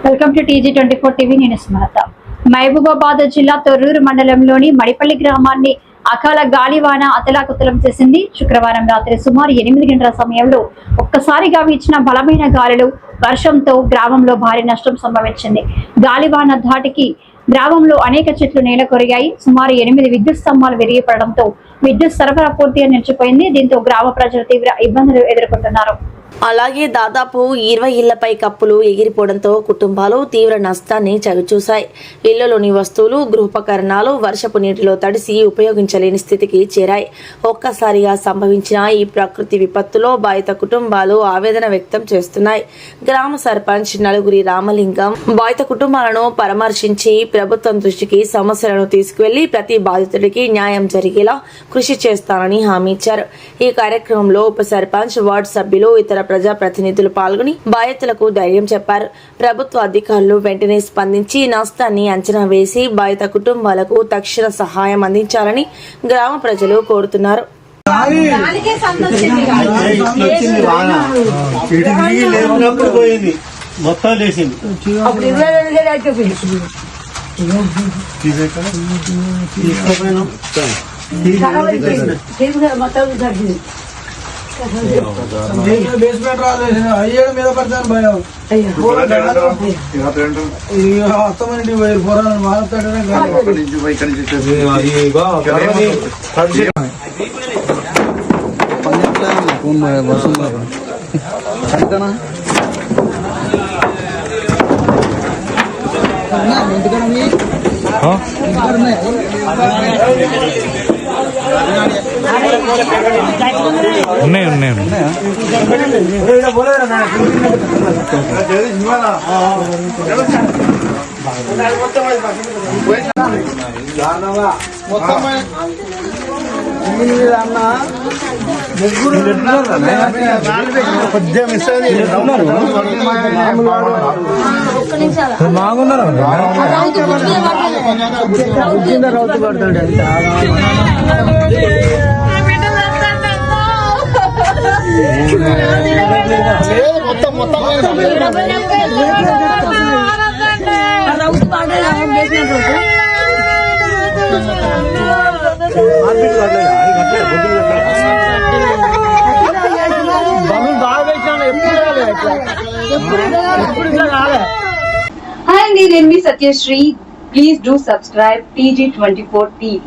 Welcome to TG24 TV. నేను స్మరత. మహబూబాబాద్ జిల్లా తొర్రూరు మండలంలోని మడిపల్లి గ్రామాన్ని అకాల గాలివాన అతలాకుతలం చేసింది. శుక్రవారం రాత్రి సుమారు 8 గంటల సమయంలో ఒక్కసారిగా వీచిన బలమైన గాలులు వర్షంతో గ్రామంలో భారీ నష్టం సంభవించింది. గాలివాన ధాటికి గ్రామంలో అనేక చెట్లు నేల కొరిగాయి. సుమారు 8 విద్యుత్ స్తంభాలు విరిగిపడడంతో విద్యుత్ సరఫరా పూర్తిగా నిలిచిపోయింది. దీంతో గ్రామ ప్రజలు తీవ్ర ఇబ్బందులు ఎదుర్కొంటున్నారు. అలాగే దాదాపు 20 ఇళ్లపై కప్పులు ఎగిరిపోవడంతో కుటుంబాలు తీవ్ర నష్టాన్ని చవిచూశాయి. ఇళ్లలోని వస్తువులు, గృహోపకరణాలు వర్షపు నీటిలో తడిసి ఉపయోగించలేని స్థితికి చేరాయి. ఒక్కసారిగా సంభవించిన ఈ ప్రకృతి విపత్తులో బాధిత కుటుంబాలు ఆవేదన వ్యక్తం చేస్తున్నాయి. గ్రామ సర్పంచ్ నలుగురి రామలింగం బాధిత కుటుంబాలను పరామర్శించి ప్రభుత్వం దృష్టికి సమస్యలను తీసుకువెళ్లి ప్రతి బాధితుడికి న్యాయం జరిగేలా కృషి చేస్తానని హామీ ఇచ్చారు. ఈ కార్యక్రమంలో ఉప సర్పంచ్, వార్డు సభ్యులు, ఇతర ప్రజాప్రతినిధులు పాల్గొని బాధితులకు ధైర్యం చెప్పారు. ప్రభుత్వ అధికారులు వెంటనే స్పందించి నష్టాన్ని అంచనా వేసి బాధిత కుటుంబాలకు తక్షణ సహాయం అందించాలని గ్రామ ప్రజలు కోరుతున్నారు. బేస్మెంట్ రాలేదు అయ్యాడు మీద పడతాను భయం అత్తమంటి పోరాను మాట్లాడే ఉన్నాయి ముగ్గురు బాగున్నారు రౌతు పడతాడు Hi, నేను మీ Satyasri. Please do subscribe TG24 TV.